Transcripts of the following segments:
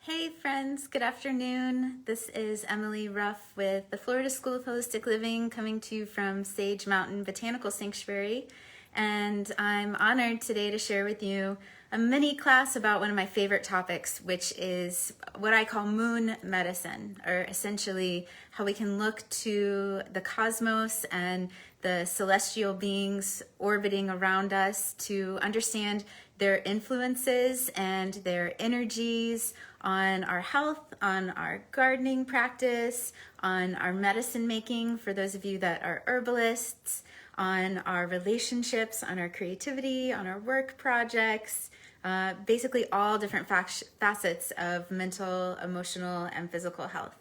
Hey friends, good afternoon. This is Emily Ruff with the Florida School of Holistic Living, coming to you from Sage Mountain Botanical Sanctuary. And I'm honored today to share with you a mini class about one of my favorite topics, which is what I call moon medicine, or essentially how we can look to the cosmos and the celestial beings orbiting around us to understand their influences and their energies on our health, on our gardening practice, on our medicine making for those of you that are herbalists, on our relationships, on our creativity, on our work projects, basically all different facets of mental, emotional, and physical health.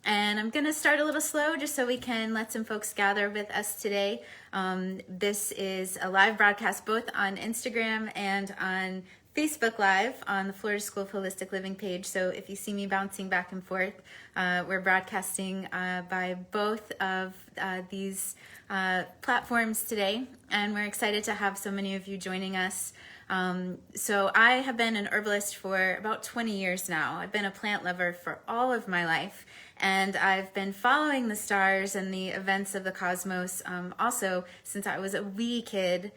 And I'm going to start a little slow just so we can let some folks gather with us today. This is a live broadcast both on Instagram and on Facebook Live on the Florida School of Holistic Living page. So if you see me bouncing back and forth, we're broadcasting by both of these platforms today. And we're excited to have so many of you joining us. So I have been an herbalist for about 20 years now. I've been a plant lover for all of my life. And I've been following the stars and the events of the cosmos also since I was a wee kid,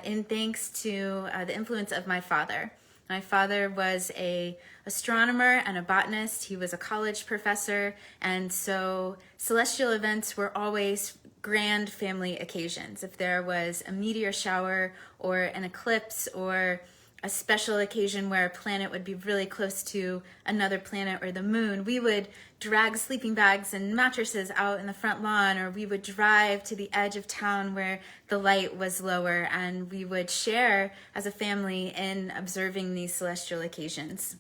in thanks to the influence of my father. My father was an astronomer and a botanist. He was a college professor, and so celestial events were always grand family occasions. If there was a meteor shower or an eclipse or a special occasion where a planet would be really close to another planet or the moon, we would drag sleeping bags and mattresses out in the front lawn, or we would drive to the edge of town where the light was lower, and we would share as a family in observing these celestial occasions.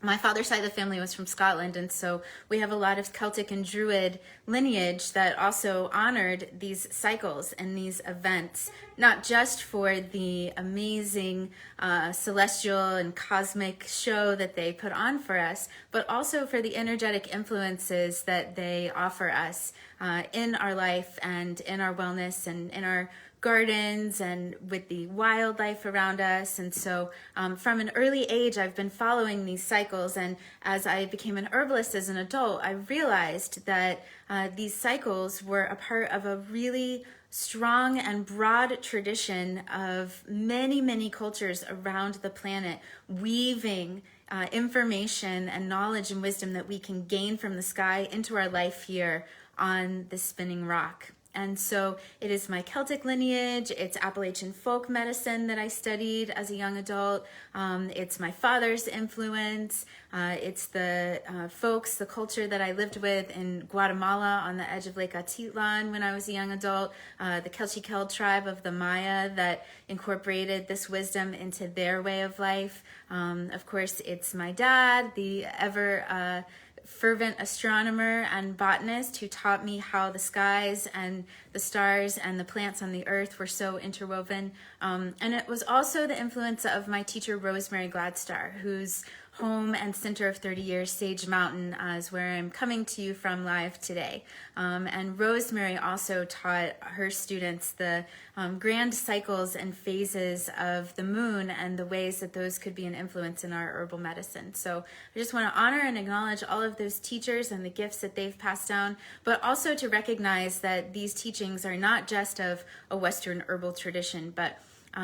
My father's side of the family was from Scotland, and so we have a lot of Celtic and Druid lineage that also honored these cycles and these events, not just for the amazing celestial and cosmic show that they put on for us, but also for the energetic influences that they offer us in our life and in our wellness and in our gardens and with the wildlife around us. And so from an early age, I've been following these cycles. And as I became an herbalist as an adult, I realized that these cycles were a part of a really strong and broad tradition of many, many cultures around the planet, weaving information and knowledge and wisdom that we can gain from the sky into our life here on the spinning rock. And so it is my Celtic lineage, it's Appalachian folk medicine that I studied as a young adult, it's my father's influence, it's the folks, the culture that I lived with in Guatemala on the edge of Lake Atitlan when I was a young adult, the Kelchi-Kel tribe of the Maya that incorporated this wisdom into their way of life. Of course, it's my dad, the ever fervent astronomer and botanist who taught me how the skies and the stars and the plants on the earth were so interwoven. And it was also the influence of my teacher, Rosemary Gladstar, whose home and center of 30 years, Sage Mountain, is where I'm coming to you from live today. And Rosemary also taught her students the grand cycles and phases of the moon and the ways that those could be an influence in our herbal medicine. So I just want to honor and acknowledge all of those teachers and the gifts that they've passed down, but also to recognize that these teachings are not just of a Western herbal tradition, but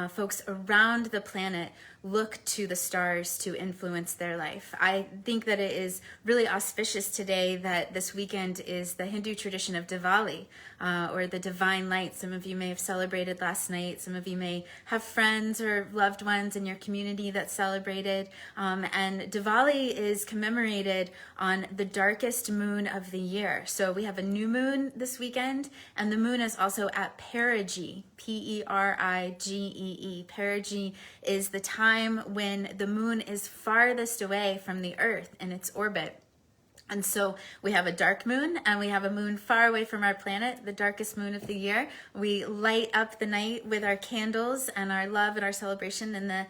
folks around the planet look to the stars to influence their life. I think that it is really auspicious today that this weekend is the Hindu tradition of Diwali, or the Divine Light. Some of you may have celebrated last night. Some of you may have friends or loved ones in your community that celebrated. And Diwali is commemorated on the darkest moon of the year. So we have a new moon this weekend, and the moon is also at perigee, Perigee. Perigee is the time when the moon is farthest away from the earth in its orbit. And so we have a dark moon and we have a moon far away from our planet, the darkest moon of the year. We light up the night with our candles and our love and our celebration in the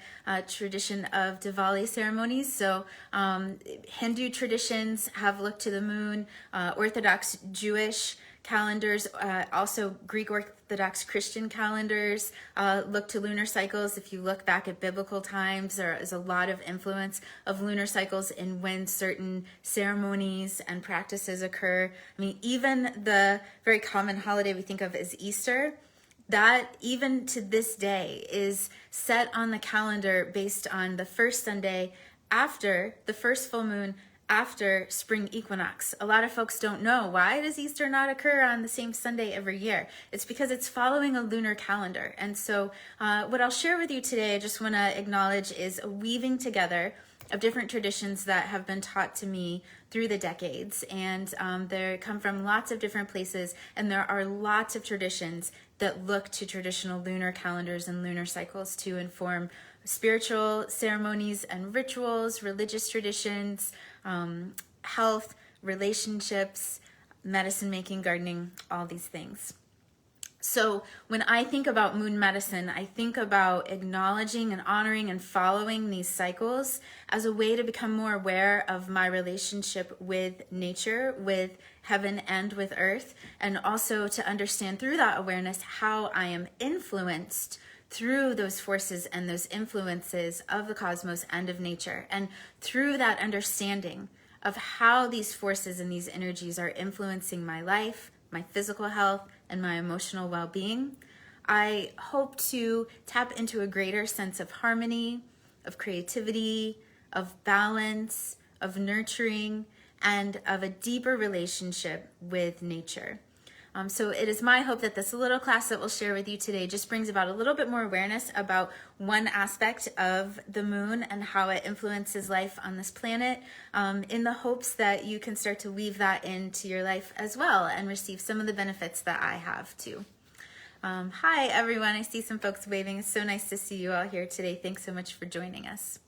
tradition of Diwali ceremonies. So Hindu traditions have looked to the moon, Orthodox Jewish calendars, also Greek Orthodox Christian calendars look to lunar cycles. If you look back at biblical times, there is a lot of influence of lunar cycles in when certain ceremonies and practices occur. I mean, even the very common holiday we think of as Easter, that even to this day is set on the calendar based on the first Sunday after the first full moon after spring equinox. A lot of folks don't know, why does Easter not occur on the same Sunday every year? It's because it's following a lunar calendar. And so what I'll share with you today, I just want to acknowledge, is a weaving together of different traditions that have been taught to me through the decades. And they come from lots of different places, and there are lots of traditions that look to traditional lunar calendars and lunar cycles to inform spiritual ceremonies and rituals, religious traditions, health, relationships, medicine making, gardening, all these things. So when I think about moon medicine, I think about acknowledging and honoring and following these cycles as a way to become more aware of my relationship with nature, with heaven and with earth, and also to understand through that awareness how I am influenced through those forces and those influences of the cosmos and of nature. And through that understanding of how these forces and these energies are influencing my life, my physical health, and my emotional well-being, I hope to tap into a greater sense of harmony, of creativity, of balance, of nurturing, and of a deeper relationship with nature. So it is my hope that this little class that we'll share with you today just brings about a little bit more awareness about one aspect of the moon and how it influences life on this planet, in the hopes that you can start to weave that into your life as well and receive some of the benefits that I have too. Hi everyone, I see some folks waving. It's so nice to see you all here today. Thanks so much for joining us.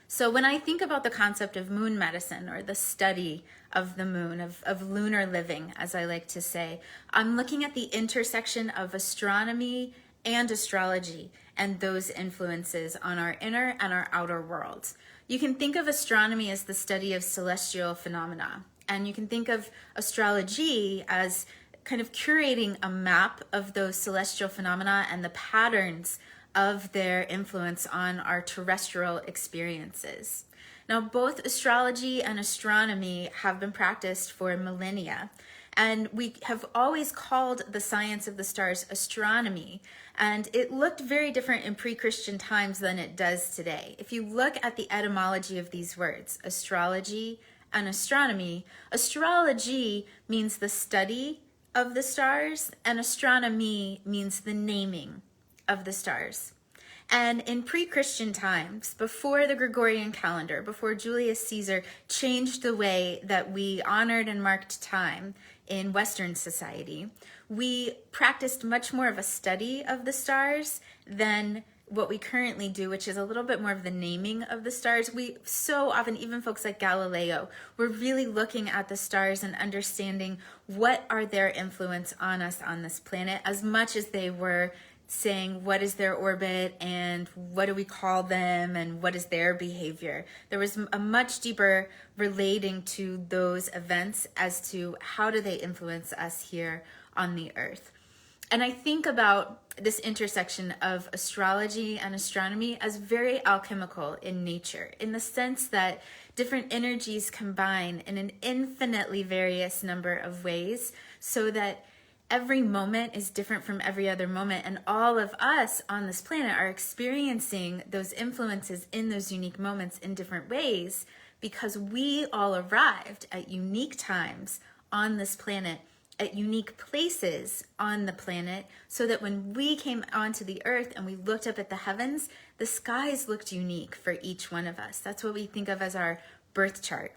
So when I think about the concept of moon medicine, or the study of the moon, of lunar living, as I like to say, I'm looking at the intersection of astronomy and astrology and those influences on our inner and our outer worlds. You can think of astronomy as the study of celestial phenomena, and you can think of astrology as kind of curating a map of those celestial phenomena and the patterns of their influence on our terrestrial experiences. Now, both astrology and astronomy have been practiced for millennia, and we have always called the science of the stars astronomy, and it looked very different in pre-Christian times than it does today. If you look at the etymology of these words, astrology and astronomy, astrology means the study of the stars, and astronomy means the naming of the stars. And in pre-Christian times, before the Gregorian calendar, before Julius Caesar changed the way that we honored and marked time in Western society, we practiced much more of a study of the stars than what we currently do, which is a little bit more of the naming of the stars. We so often, even folks like Galileo, were really looking at the stars and understanding what are their influence on us on this planet, as much as they were saying what is their orbit and what do we call them and what is their behavior. There was a much deeper relating to those events as to how do they influence us here on the earth. And I think about this intersection of astrology and astronomy as very alchemical in nature, in the sense that different energies combine in an infinitely various number of ways, so that every moment is different from every other moment, and all of us on this planet are experiencing those influences in those unique moments in different ways, because we all arrived at unique times on this planet, at unique places on the planet, so that when we came onto the earth and we looked up at the heavens, the skies looked unique for each one of us. That's what we think of as our birth chart.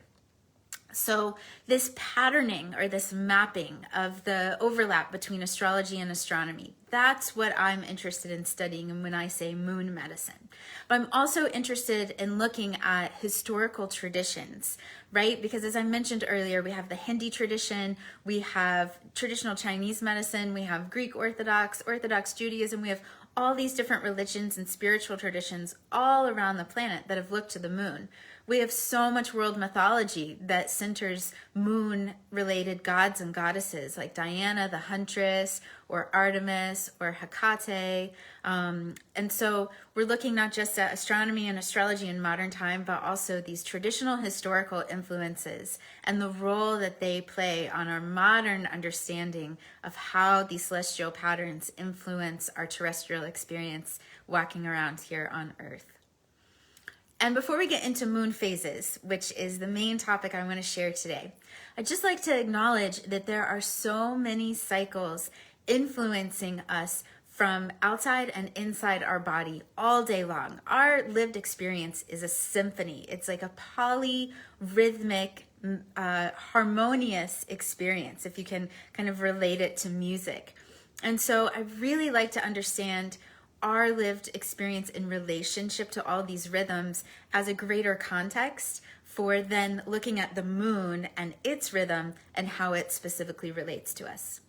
So this patterning, or this mapping of the overlap between astrology and astronomy, that's what I'm interested in studying when I say moon medicine. But I'm also interested in looking at historical traditions, right? Because as I mentioned earlier, we have the Hindi tradition, we have traditional Chinese medicine, we have Greek Orthodox, Orthodox Judaism, we have all these different religions and spiritual traditions all around the planet that have looked to the moon. We have so much world mythology that centers moon-related gods and goddesses like Diana, the Huntress, or Artemis, or Hecate. And so we're looking not just at astronomy and astrology in modern time, but also these traditional historical influences and the role that they play on our modern understanding of how these celestial patterns influence our terrestrial experience walking around here on Earth. And before we get into moon phases, which is the main topic I want to share today, I'd just like to acknowledge that there are so many cycles influencing us from outside and inside our body all day long. Our lived experience is a symphony. It's like a polyrhythmic, harmonious experience, if you can kind of relate it to music. And so I really like to understand our lived experience in relationship to all these rhythms as a greater context for then looking at the moon and its rhythm and how it specifically relates to us.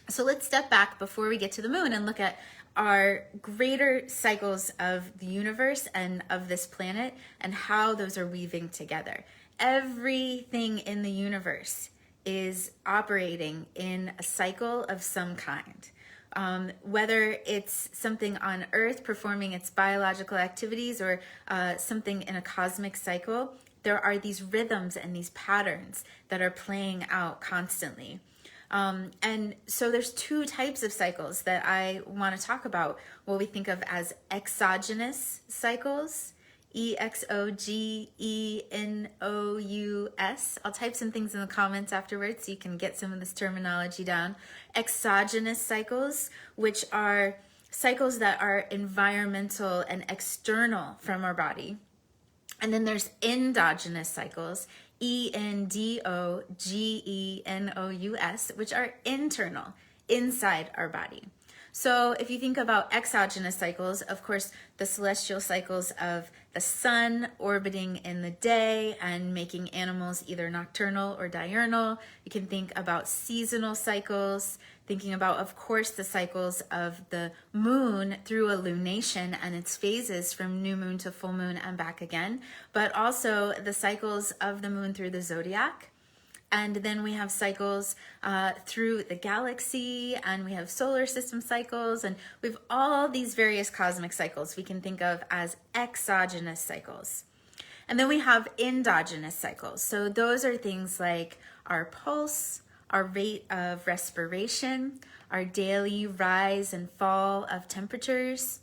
So let's step back before we get to the moon and look at our greater cycles of the universe and of this planet and how those are weaving together. Everything in the universe is operating in a cycle of some kind. Whether it's something on Earth performing its biological activities or something in a cosmic cycle, there are these rhythms and these patterns that are playing out constantly. And so there's two types of cycles that I want to talk about, what we think of as exogenous cycles, Exogenous. I'll type some things in the comments afterwards so you can get some of this terminology down. Exogenous cycles, which are cycles that are environmental and external from our body. And then there's endogenous cycles, Endogenous, which are internal, inside our body. So if you think about exogenous cycles, of course, the celestial cycles of the sun orbiting in the day and making animals either nocturnal or diurnal. You can think about seasonal cycles, thinking about, of course, the cycles of the moon through a lunation and its phases from new moon to full moon and back again, but also the cycles of the moon through the zodiac. And then we have cycles through the galaxy, and we have solar system cycles, and we have all these various cosmic cycles we can think of as exogenous cycles. And then we have endogenous cycles. So those are things like our pulse, our rate of respiration, our daily rise and fall of temperatures.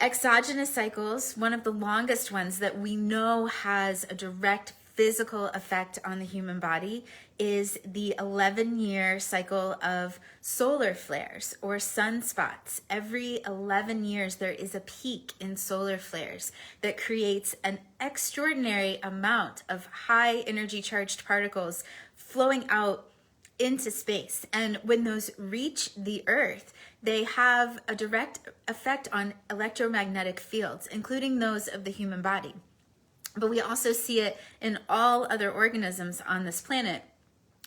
Exogenous cycles, one of the longest ones that we know has a direct physical effect on the human body, is the 11-year cycle of solar flares or sunspots. Every 11 years there is a peak in solar flares that creates an extraordinary amount of high energy charged particles flowing out into space. And when those reach the Earth, they have a direct effect on electromagnetic fields, including those of the human body. But we also see it in all other organisms on this planet.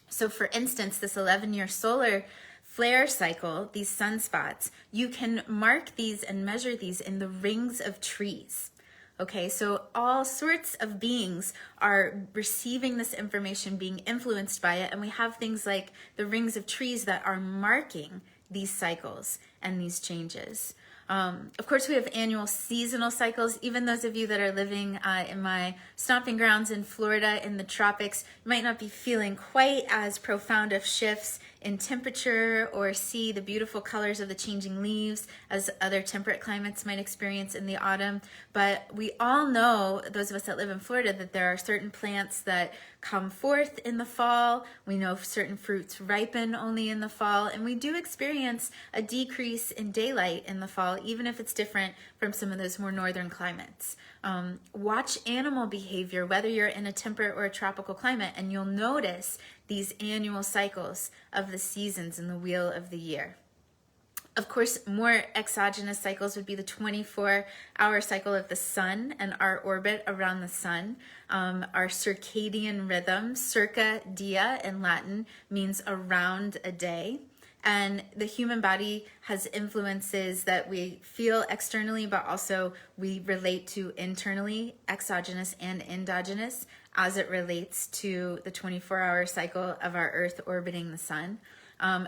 So for instance, this 11-year solar flare cycle, these sunspots, you can mark these and measure these in the rings of trees. Okay, so all sorts of beings are receiving this information, being influenced by it, and we have things like the rings of trees that are marking these cycles and these changes. Of course, we have annual seasonal cycles. Even those of you that are living in my stomping grounds in Florida in the tropics might not be feeling quite as profound of shifts in temperature or see the beautiful colors of the changing leaves as other temperate climates might experience in the autumn. But we all know, those of us that live in Florida, that there are certain plants that come forth in the fall. We know certain fruits ripen only in the fall, and we do experience a decrease in daylight in the fall, even if it's different from some of those more northern climates. Watch animal behavior, whether you're in a temperate or a tropical climate, and you'll notice these annual cycles of the seasons in the wheel of the year. Of course, more exogenous cycles would be the 24-hour cycle of the sun and our orbit around the sun. Our circadian rhythm, circa dia in Latin, means around a day. And the human body has influences that we feel externally, but also we relate to internally, exogenous and endogenous, as it relates to the 24-hour cycle of our Earth orbiting the sun.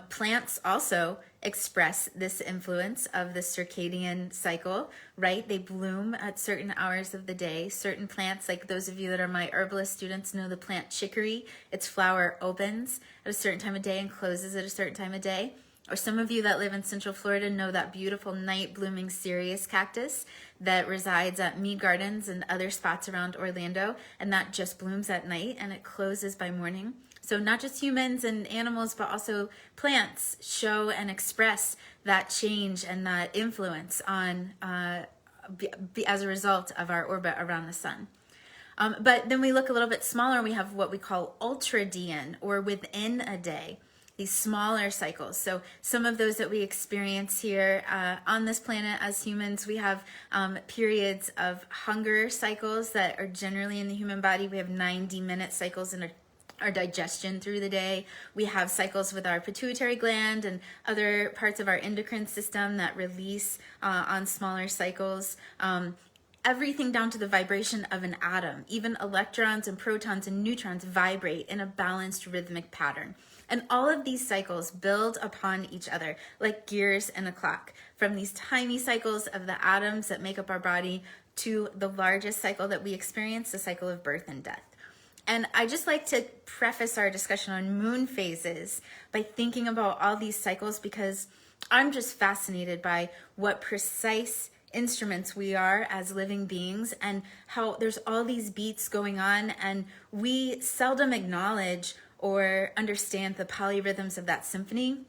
Plants also express this influence of the circadian cycle, right? They bloom at certain hours of the day. Certain plants, like those of you that are my herbalist students, know the plant chicory. Its flower opens at a certain time of day and closes at a certain time of day. Or some of you that live in Central Florida know that beautiful night blooming cereus cactus that resides at Mead Gardens and other spots around Orlando, and that just blooms at night and it closes by morning. So not just humans and animals, but also plants show and express that change and that influence on as a result of our orbit around the sun. But then we look a little bit smaller, and we have what we call ultradian, or within a day, these smaller cycles. So some of those that we experience here on this planet as humans, we have periods of hunger cycles that are generally in the human body. We have 90-minute cycles in our digestion through the day. We have cycles with our pituitary gland and other parts of our endocrine system that release on smaller cycles. Everything down to the vibration of an atom. Even electrons and protons and neutrons vibrate in a balanced rhythmic pattern. And all of these cycles build upon each other like gears in a clock, from these tiny cycles of the atoms that make up our body to the largest cycle that we experience, the cycle of birth and death. And I just like to preface our discussion on moon phases by thinking about all these cycles, because I'm just fascinated by what precise instruments we are as living beings, and how there's all these beats going on, and we seldom acknowledge or understand the polyrhythms of that symphony.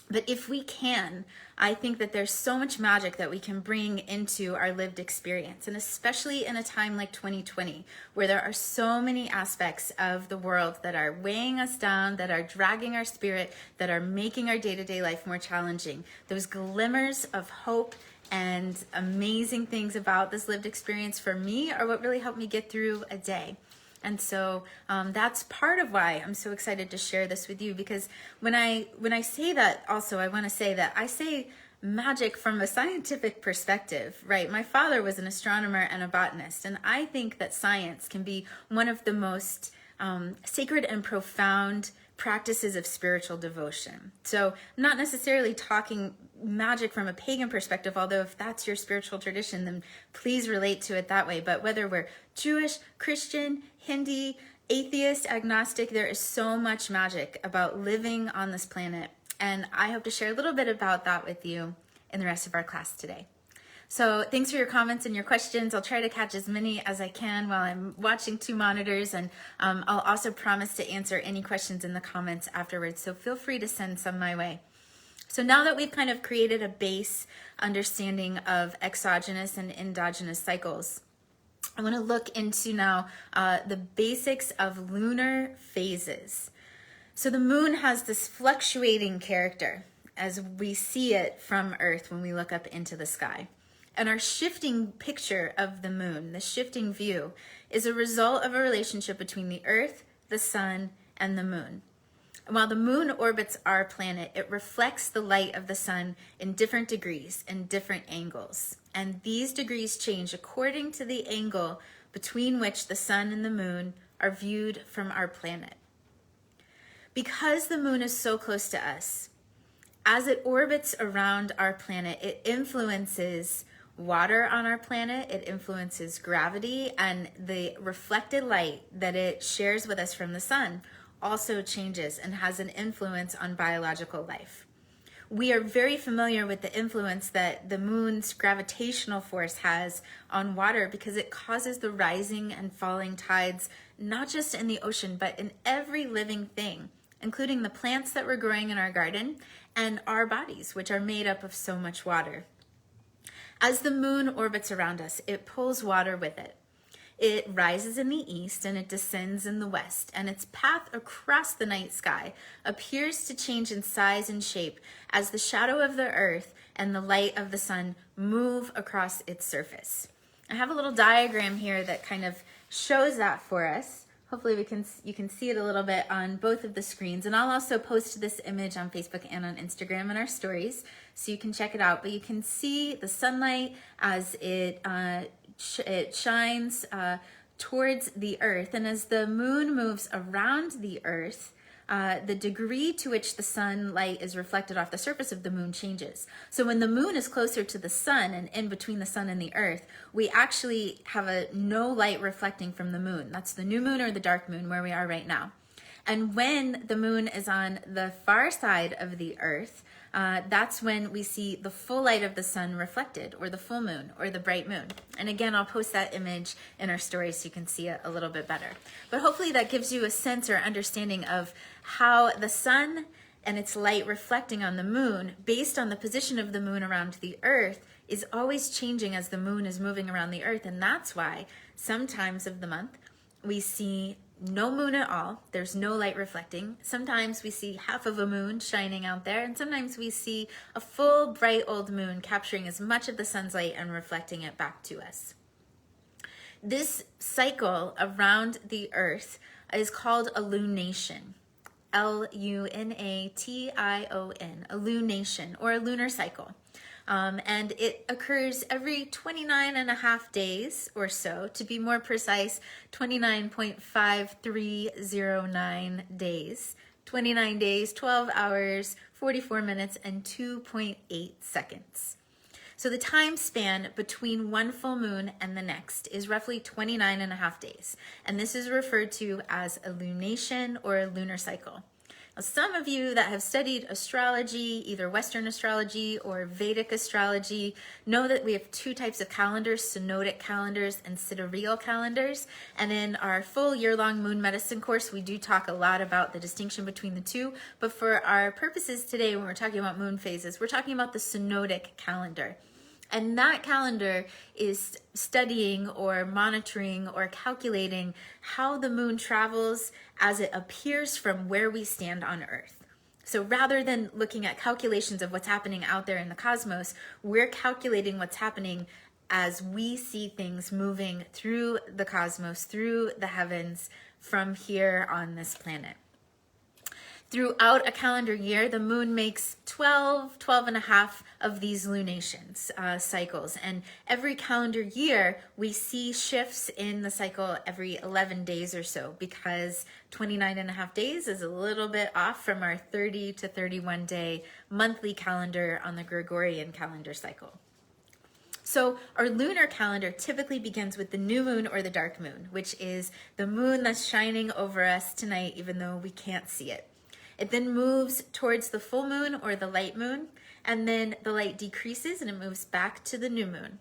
But if we can, I think that there's so much magic that we can bring into our lived experience, and especially in a time like 2020, where there are so many aspects of the world that are weighing us down, that are dragging our spirit, that are making our day-to-day life more challenging. Those glimmers of hope and amazing things about this lived experience for me are what really helped me get through a day. And so that's part of why I'm so excited to share this with you, because when I say that, also I want to say that I say magic from a scientific perspective, right? My father was an astronomer and a botanist, and I think that science can be one of the most sacred and profound practices of spiritual devotion. So I'm not necessarily talking magic from a pagan perspective, although if that's your spiritual tradition, then please relate to it that way. But whether we're Jewish, Christian, Hindi, atheist, agnostic, there is so much magic about living on this planet. And I hope to share a little bit about that with you in the rest of our class today. So thanks for your comments and your questions. I'll try to catch as many as I can while I'm watching two monitors, and I'll also promise to answer any questions in the comments afterwards. So feel free to send some my way. So now that we've kind of created a base understanding of exogenous and endogenous cycles, I want to look into now the basics of lunar phases. So the moon has this fluctuating character as we see it from Earth when we look up into the sky. And our shifting picture of the moon, the shifting view, is a result of a relationship between the Earth, the sun, and the moon. And while the moon orbits our planet, it reflects the light of the sun in different degrees and different angles. And these degrees change according to the angle between which the sun and the moon are viewed from our planet. Because the moon is so close to us, as it orbits around our planet, it influences water on our planet, it influences gravity, and the reflected light that it shares with us from the sun also changes and has an influence on biological life. We are very familiar with the influence that the moon's gravitational force has on water, because it causes the rising and falling tides, not just in the ocean, but in every living thing, including the plants that we're growing in our garden and our bodies, which are made up of so much water. As the moon orbits around us, it pulls water with it. It rises in the east and it descends in the west, and its path across the night sky appears to change in size and shape as the shadow of the earth and the light of the sun move across its surface. I have a little diagram here that kind of shows that for us. Hopefully you can see it a little bit on both of the screens. And I'll also post this image on Facebook and on Instagram in our stories, so you can check it out. But you can see the sunlight as it shines towards the earth. And as the moon moves around the earth, the degree to which the sunlight is reflected off the surface of the moon changes. So when the moon is closer to the sun and in between the sun and the earth, we actually have no light reflecting from the moon. That's the new moon or the dark moon, where we are right now. And when the moon is on the far side of the earth, that's when we see the full light of the sun reflected, or the full moon, or the bright moon. And again, I'll post that image in our story so you can see it a little bit better. But hopefully that gives you a sense or understanding of how the sun and its light reflecting on the moon, based on the position of the moon around the earth, is always changing as the moon is moving around the earth. And that's why sometimes of the month we see no moon at all. There's no light reflecting. Sometimes we see half of a moon shining out there, and sometimes we see a full bright old moon capturing as much of the sun's light and reflecting it back to us. This cycle around the earth is called a lunation. Lunation, a lunation, or a lunar cycle. And it occurs every 29 and a half days or so, to be more precise, 29.5309 days. 29 days, 12 hours, 44 minutes, and 2.8 seconds. So the time span between one full moon and the next is roughly 29 and a half days. And this is referred to as a lunation or a lunar cycle. Now, some of you that have studied astrology, either Western astrology or Vedic astrology, know that we have two types of calendars, Synodic calendars and sidereal calendars. And in our full year-long moon medicine course, we do talk a lot about the distinction between the two. But for our purposes today, when we're talking about moon phases, we're talking about the Synodic calendar. And that calendar is studying or monitoring or calculating how the moon travels as it appears from where we stand on Earth. So rather than looking at calculations of what's happening out there in the cosmos, we're calculating what's happening as we see things moving through the cosmos, through the heavens, from here on this planet. Throughout a calendar year, the moon makes 12 and a half of these lunations, cycles. And every calendar year, we see shifts in the cycle every 11 days or so, because 29 and a half days is a little bit off from our 30 to 31 day monthly calendar on the Gregorian calendar cycle. So our lunar calendar typically begins with the new moon or the dark moon, which is the moon that's shining over us tonight, even though we can't see it. It then moves towards the full moon or the light moon, and then the light decreases and it moves back to the new moon.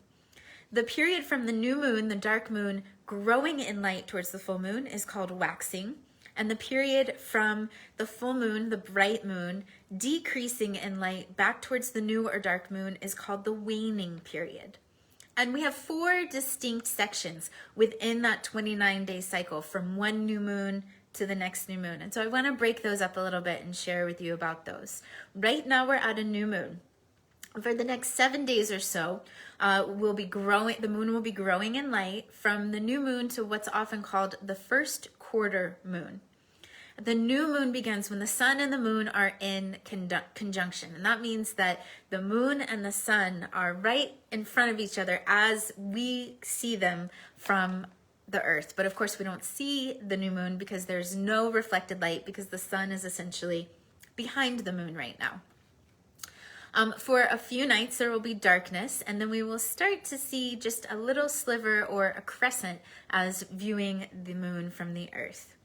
The period from the new moon, the dark moon, growing in light towards the full moon is called waxing. And the period from the full moon, the bright moon, decreasing in light back towards the new or dark moon is called the waning period. And we have 4 distinct sections within that 29-day cycle, from one new moon to the next new moon. And so I want to break those up a little bit and share with you about those. Right now we're at a new moon. For the next 7 days or so, the moon will be growing in light from the new moon to what's often called the first quarter moon. The new moon begins when the sun and the moon are in conjunction. And that means that the moon and the sun are right in front of each other as we see them from the earth. But of course we don't see the new moon because there's no reflected light, because the sun is essentially behind the moon right now. For a few nights there will be darkness, and then we will start to see just a little sliver or a crescent as viewing the moon from the earth.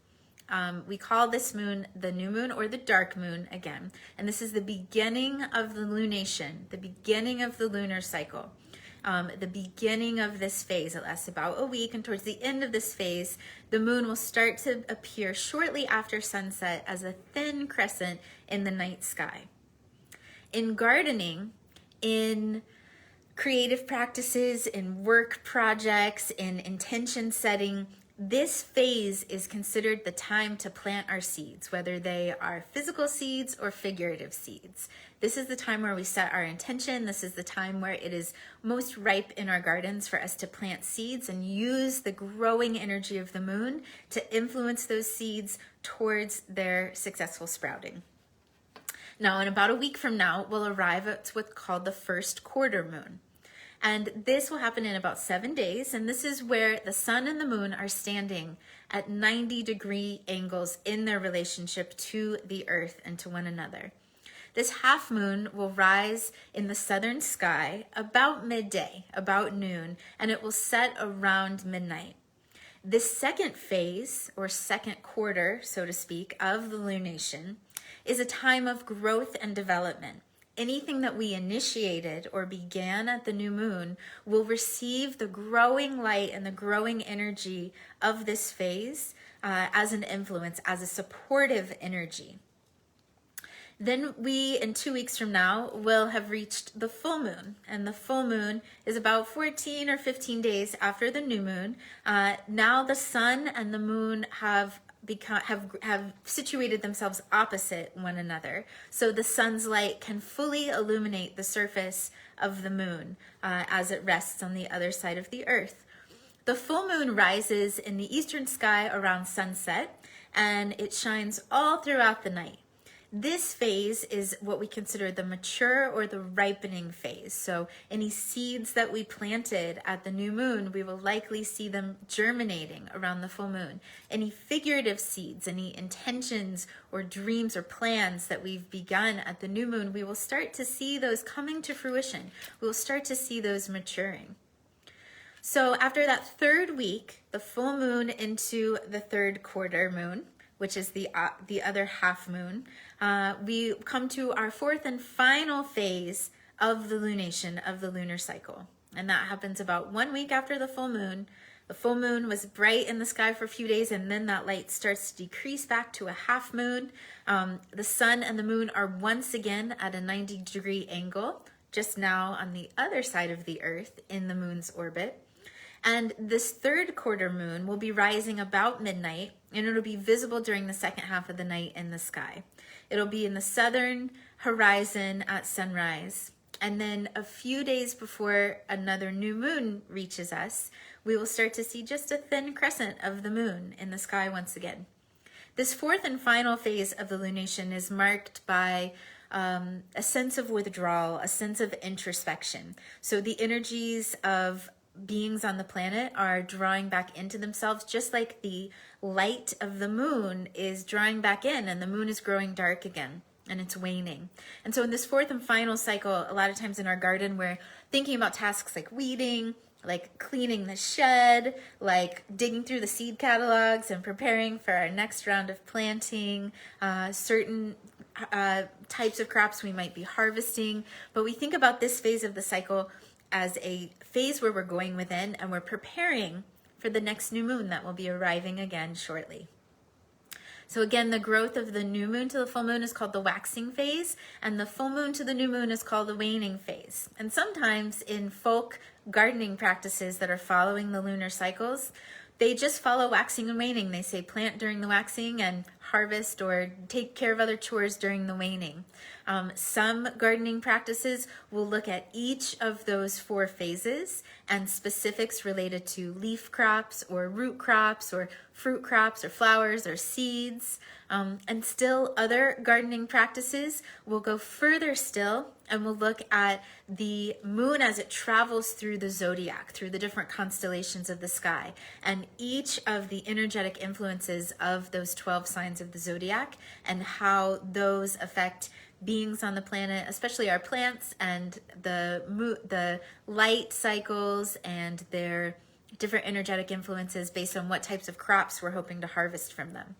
We call this moon the new moon or the dark moon again, and this is the beginning of the lunation, the beginning of the lunar cycle. The beginning of this phase. It lasts about a week, and towards the end of this phase, the moon will start to appear shortly after sunset as a thin crescent in the night sky. In gardening, in creative practices, in work projects, in intention setting, This phase is considered the time to plant our seeds, whether they are physical seeds or figurative seeds. This is the time where we set our intention. This is the time where it is most ripe in our gardens for us to plant seeds and use the growing energy of the moon to influence those seeds towards their successful sprouting. Now, in about a week from now, we'll arrive at what's called the first quarter moon. And this will happen in about 7 days. And this is where the sun and the moon are standing at 90-degree angles in their relationship to the earth and to one another. This half moon will rise in the southern sky about midday, about noon, and it will set around midnight. This second phase, or second quarter, so to speak, of the lunation is a time of growth and development. Anything that we initiated or began at the new moon will receive the growing light and the growing energy of this phase as an influence, as a supportive energy. Then we, in 2 weeks from now, will have reached the full moon. And the full moon is about 14 or 15 days after the new moon. Now the sun and the moon have situated themselves opposite one another, so the sun's light can fully illuminate the surface of the moon as it rests on the other side of the earth. The full moon rises in the eastern sky around sunset, and it shines all throughout the night. This phase is what we consider the mature or the ripening phase. So any seeds that we planted at the new moon, we will likely see them germinating around the full moon. Any figurative seeds, any intentions or dreams or plans that we've begun at the new moon, we will start to see those coming to fruition. We will start to see those maturing. So after that third week, the full moon into the third quarter moon, which is the other half moon, we come to our fourth and final phase of the lunation of the lunar cycle. And that happens about 1 week after the full moon. The full moon was bright in the sky for a few days, and then that light starts to decrease back to a half moon. The sun and the moon are once again at a 90-degree angle, just now on the other side of the earth in the moon's orbit. And this third quarter moon will be rising about midnight, and it'll be visible during the second half of the night in the sky. It'll be in the southern horizon at sunrise. And then a few days before another new moon reaches us, we will start to see just a thin crescent of the moon in the sky once again. This fourth and final phase of the lunation is marked by a sense of withdrawal, a sense of introspection. So the energies of beings on the planet are drawing back into themselves, just like the light of the moon is drawing back in, and the moon is growing dark again, and it's waning. And so in this fourth and final cycle, a lot of times in our garden, we're thinking about tasks like weeding, like cleaning the shed, like digging through the seed catalogs and preparing for our next round of planting, certain types of crops we might be harvesting. But we think about this phase of the cycle as a phase where we're going within and we're preparing for the next new moon that will be arriving again shortly. So again, the growth of the new moon to the full moon is called the waxing phase, and the full moon to the new moon is called the waning phase. And sometimes in folk gardening practices that are following the lunar cycles, they just follow waxing and waning. They say plant during the waxing and harvest or take care of other chores during the waning. Some gardening practices will look at each of those 4 phases and specifics related to leaf crops or root crops or fruit crops or flowers or seeds. And still other gardening practices will go further still and we'll look at the moon as it travels through the zodiac, through the different constellations of the sky, and each of the energetic influences of those 12 signs of the zodiac and how those affect beings on the planet, especially our plants, and the light cycles and their different energetic influences based on what types of crops we're hoping to harvest from them.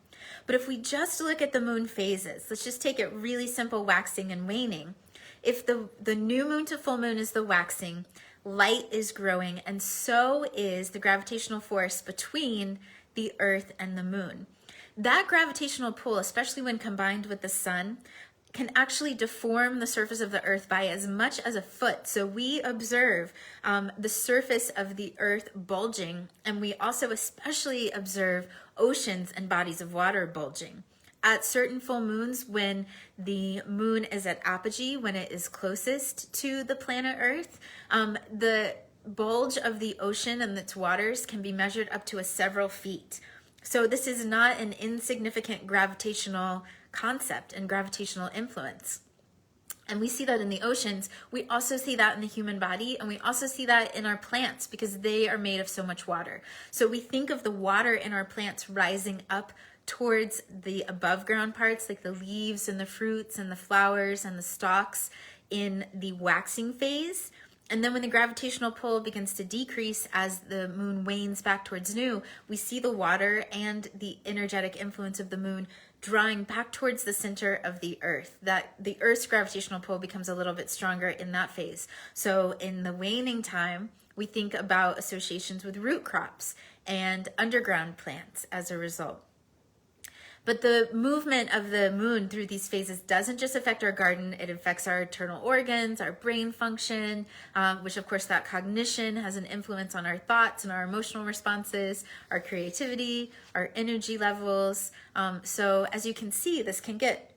But if we just look at the moon phases, let's just take it really simple, waxing and waning. If the new moon to full moon is the waxing, light is growing, and so is the gravitational force between the earth and the moon. That gravitational pull, especially when combined with the sun, can actually deform the surface of the earth by as much as a foot. So we observe the surface of the earth bulging, and we also especially observe oceans and bodies of water bulging. At certain full moons, when the moon is at apogee, when it is closest to the planet Earth, the bulge of the ocean and its waters can be measured up to several feet. So this is not an insignificant gravitational concept and gravitational influence. And we see that in the oceans. We also see that in the human body, and we also see that in our plants because they are made of so much water. So we think of the water in our plants rising up towards the above ground parts, like the leaves and the fruits and the flowers and the stalks in the waxing phase. And then when the gravitational pull begins to decrease as the moon wanes back towards new, we see the water and the energetic influence of the moon drawing back towards the center of the earth. That the earth's gravitational pull becomes a little bit stronger in that phase. So in the waning time, we think about associations with root crops and underground plants as a result. But the movement of the moon through these phases doesn't just affect our garden, it affects our internal organs, our brain function, which of course that cognition has an influence on our thoughts and our emotional responses, our creativity, our energy levels. So as you can see, this can get,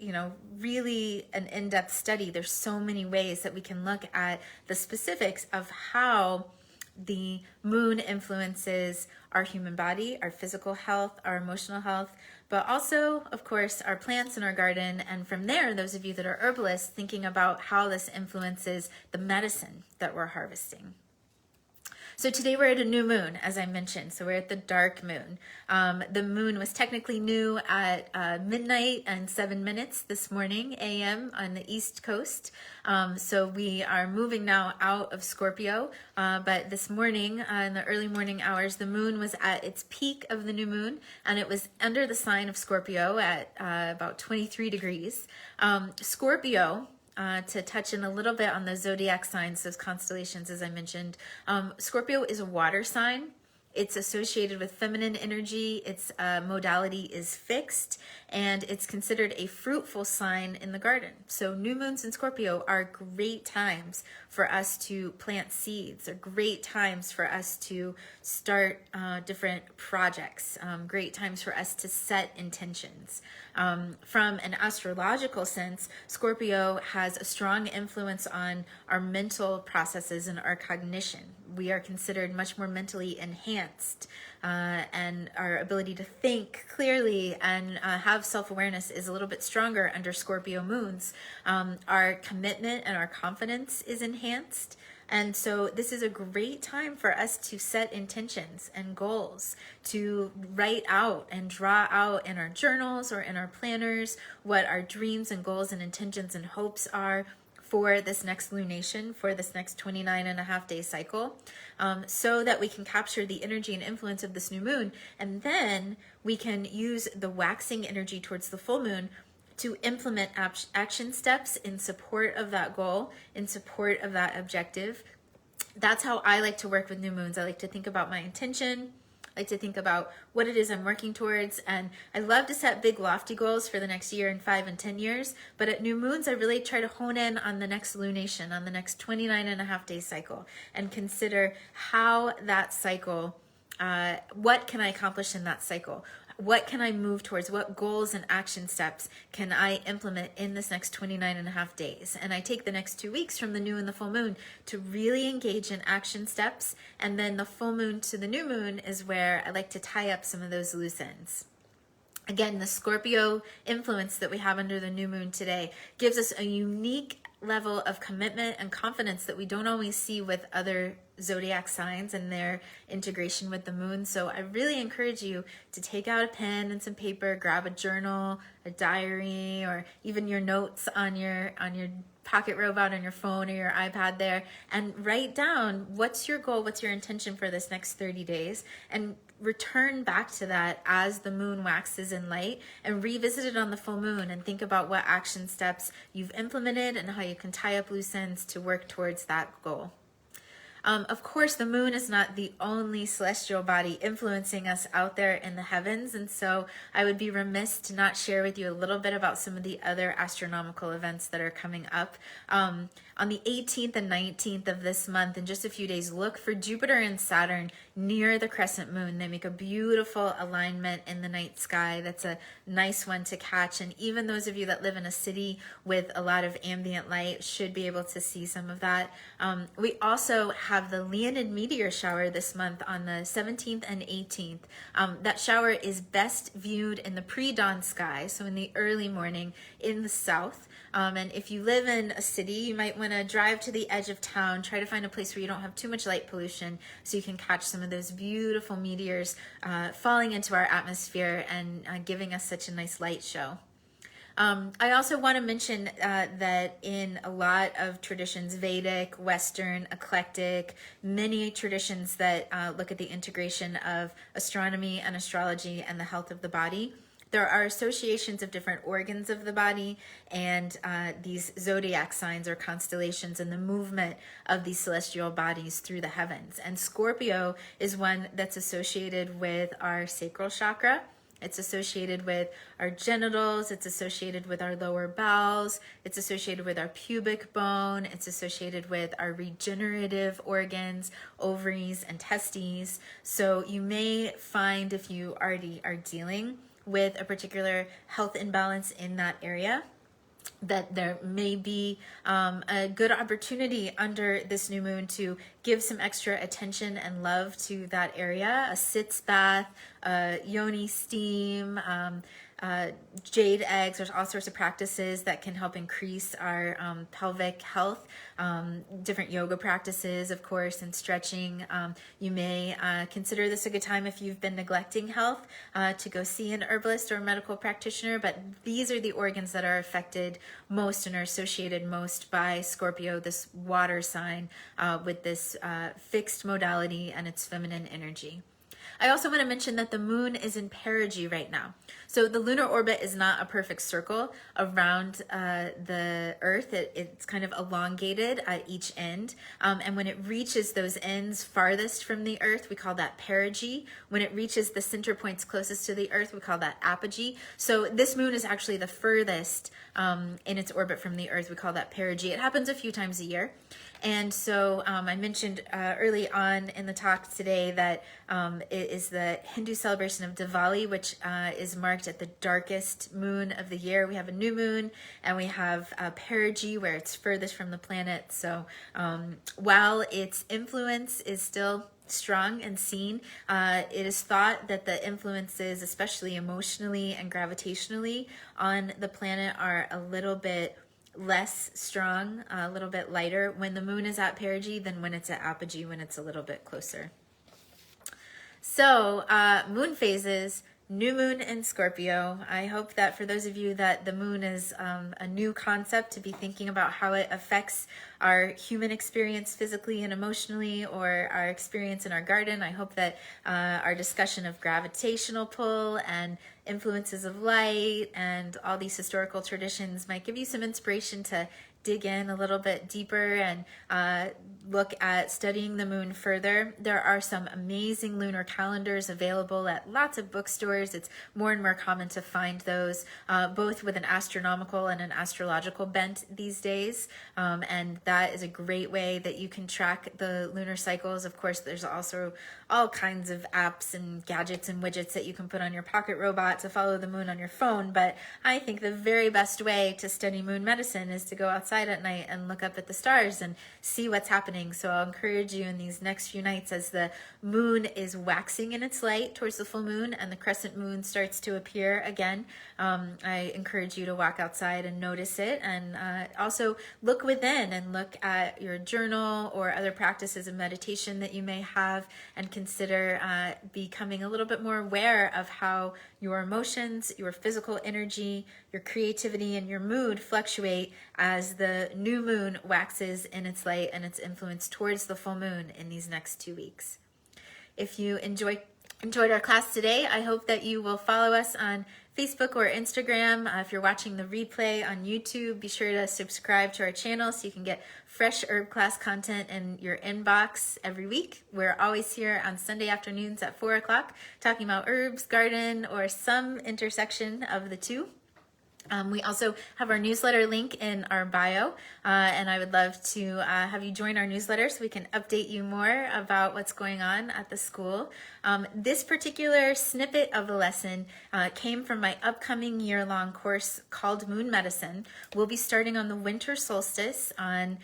really an in-depth study. There's so many ways that we can look at the specifics of how the moon influences our human body, our physical health, our emotional health, but also, of course, our plants in our garden. And from there, those of you that are herbalists, thinking about how this influences the medicine that we're harvesting. So today we're at a new moon, as I mentioned. So we're at the dark moon. The moon was technically new at midnight and 7 minutes this morning, a.m. on the East Coast. So we are moving now out of Scorpio. But this morning, in the early morning hours, the moon was at its peak of the new moon, and it was under the sign of Scorpio at about 23 degrees. Scorpio, to touch in a little bit on the zodiac signs, those constellations, as I mentioned. Scorpio is a water sign. It's associated with feminine energy. Its modality is fixed, and it's considered a fruitful sign in the garden. So new moons in Scorpio are great times for us to plant seeds. They're great times for us to start different projects. Great times for us to set intentions. From an astrological sense, Scorpio has a strong influence on our mental processes and our cognition. We are considered much more mentally enhanced, and our ability to think clearly and have self-awareness is a little bit stronger under Scorpio moons. Our commitment and our confidence is enhanced. And so this is a great time for us to set intentions and goals, to write out and draw out in our journals or in our planners what our dreams and goals and intentions and hopes are for this next lunation, for this next 29.5-day cycle, so that we can capture the energy and influence of this new moon. And then we can use the waxing energy towards the full moon to implement action steps in support of that goal, in support of that objective. That's how I like to work with new moons. I like to think about my intention. I like to think about what it is I'm working towards. And I love to set big lofty goals for the next year and 5 and 10 years. But at new moons, I really try to hone in on the next lunation, on the next 29.5-day cycle, and consider how that cycle, what can I accomplish in that cycle? What can I move towards? What goals and action steps can I implement in this next 29.5 days? And I take the next 2 weeks from the new and the full moon to really engage in action steps. And then the full moon to the new moon is where I like to tie up some of those loose ends. Again, the Scorpio influence that we have under the new moon today gives us a unique level of commitment and confidence that we don't always see with other zodiac signs and their integration with the moon. So I really encourage you to take out a pen and some paper, grab a journal, a diary, or even your notes on your pocket robot on your phone or your iPad there, and write down what's your goal, what's your intention for this next 30 days, and return back to that as the moon waxes in light, and revisit it on the full moon and think about what action steps you've implemented and how you can tie up loose ends to work towards that goal. Of course, the moon is not the only celestial body influencing us out there in the heavens, and so I would be remiss to not share with you a little bit about some of the other astronomical events that are coming up. On the 18th and 19th of this month, in just a few days, look for Jupiter and Saturn near the crescent moon. They make a beautiful alignment in the night sky. That's a nice one to catch, and even those of you that live in a city with a lot of ambient light should be able to see some of that. We also have the Leonid meteor shower this month on the 17th and 18th. That shower is best viewed in the pre-dawn sky, so in the early morning in the south. And if you live in a city, you might want to drive to the edge of town, try to find a place where you don't have too much light pollution so you can catch some of those beautiful meteors falling into our atmosphere and giving us such a nice light show. I also want to mention that in a lot of traditions, Vedic, Western, eclectic, many traditions that look at the integration of astronomy and astrology and the health of the body, there are associations of different organs of the body and these zodiac signs or constellations and the movement of these celestial bodies through the heavens. And Scorpio is one that's associated with our sacral chakra. It's associated with our genitals, it's associated with our lower bowels, it's associated with our pubic bone, it's associated with our regenerative organs, ovaries, and testes. So you may find, if you already are dealing with a particular health imbalance in that area, that there may be a good opportunity under this new moon to give some extra attention and love to that area. A sitz bath, yoni steam, jade eggs. There's all sorts of practices that can help increase our pelvic health. Different yoga practices, of course, and stretching. You may consider this a good time if you've been neglecting health to go see an herbalist or a medical practitioner, but these are the organs that are affected most and are associated most by Scorpio, this water sign with this fixed modality and its feminine energy. I also want to mention that the moon is in perigee right now. So the lunar orbit is not a perfect circle around the Earth. It's kind of elongated at each end. And when it reaches those ends farthest from the Earth, we call that perigee. When it reaches the center points closest to the Earth, we call that apogee. So this moon is actually the furthest in its orbit from the Earth. We call that perigee. It happens a few times a year. And so I mentioned early on in the talk today that it is the Hindu celebration of Diwali, which is marked at the darkest moon of the year. We have a new moon and we have perigee where it's furthest from the planet. So while its influence is still strong and seen, it is thought that the influences, especially emotionally and gravitationally on the planet, are a little bit less strong, a little bit lighter when the moon is at perigee than when it's at apogee, when it's a little bit closer. So moon phases, new moon in Scorpio. I hope that for those of you that the moon is a new concept to be thinking about how it affects our human experience physically and emotionally, or our experience in our garden. I hope that our discussion of gravitational pull and influences of light and all these historical traditions might give you some inspiration to dig in a little bit deeper and look at studying the moon further. There are some amazing lunar calendars available at lots of bookstores. It's more and more common to find those, both with an astronomical and an astrological bent these days. And that is a great way that you can track the lunar cycles. Of course, there's also all kinds of apps and gadgets and widgets that you can put on your pocket robot to follow the moon on your phone. But I think the very best way to study moon medicine is to go outside at night and look up at the stars and see what's happening. So I'll encourage you in these next few nights, as the moon is waxing in its light towards the full moon and the crescent moon starts to appear again, I encourage you to walk outside and notice it, and also look within and look at your journal or other practices of meditation that you may have, and consider becoming a little bit more aware of how your emotions, your physical energy, your creativity, and your mood fluctuate as the new moon waxes in its light and its influence towards the full moon in these next 2 weeks. If you enjoyed our class today, I hope that you will follow us on Facebook or Instagram. If you're watching the replay on YouTube, be sure to subscribe to our channel so you can get fresh herb class content in your inbox every week. We're always here on Sunday afternoons at 4 o'clock talking about herbs, garden, or some intersection of the two. We also have our newsletter link in our bio, and I would love to have you join our newsletter so we can update you more about what's going on at the school. This particular snippet of the lesson came from my upcoming year-long course called Moon Medicine. We'll be starting on the winter solstice on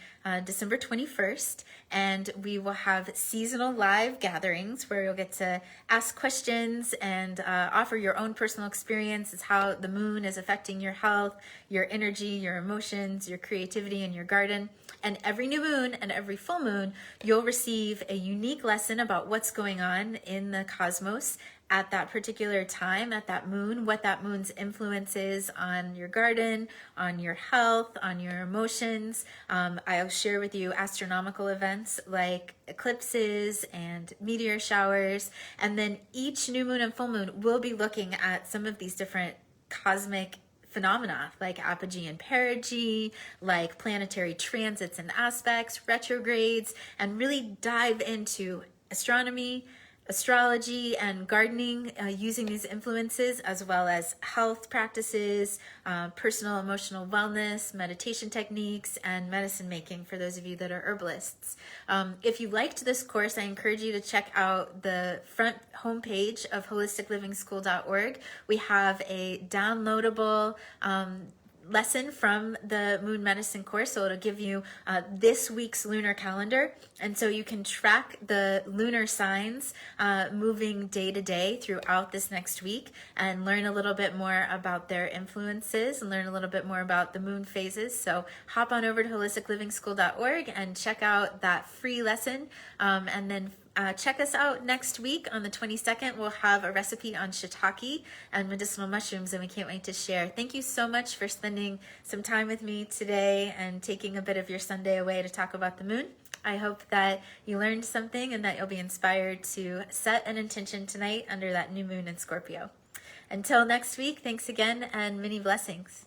December 21st, and we will have seasonal live gatherings where you'll get to ask questions and offer your own personal experience as how the moon is affecting your health, your energy, your emotions, your creativity, and your garden. And every new moon and every full moon, you'll receive a unique lesson about what's going on in the cosmos at that particular time, at that moon, what that moon's influence is on your garden, on your health, on your emotions. I'll share with you astronomical events like eclipses and meteor showers. And then each new moon and full moon, we'll be looking at some of these different cosmic phenomena like apogee and perigee, like planetary transits and aspects, retrogrades, and really dive into astronomy, astrology, and gardening using these influences, as well as health practices, personal emotional wellness, meditation techniques, and medicine making for those of you that are herbalists. If you liked this course, I encourage you to check out the front homepage of holisticlivingschool.org. We have a downloadable lesson from the Moon Medicine course, so it'll give you this week's lunar calendar, and so you can track the lunar signs moving day to day throughout this next week and learn a little bit more about their influences and learn a little bit more about the moon phases. So hop on over to holisticlivingschool.org and check out that free lesson, and then check us out next week on the 22nd. We'll have a recipe on shiitake and medicinal mushrooms, and we can't wait to share. Thank you so much for spending some time with me today and taking a bit of your Sunday away to talk about the moon. I hope that you learned something and that you'll be inspired to set an intention tonight under that new moon in Scorpio. Until next week, thanks again and many blessings.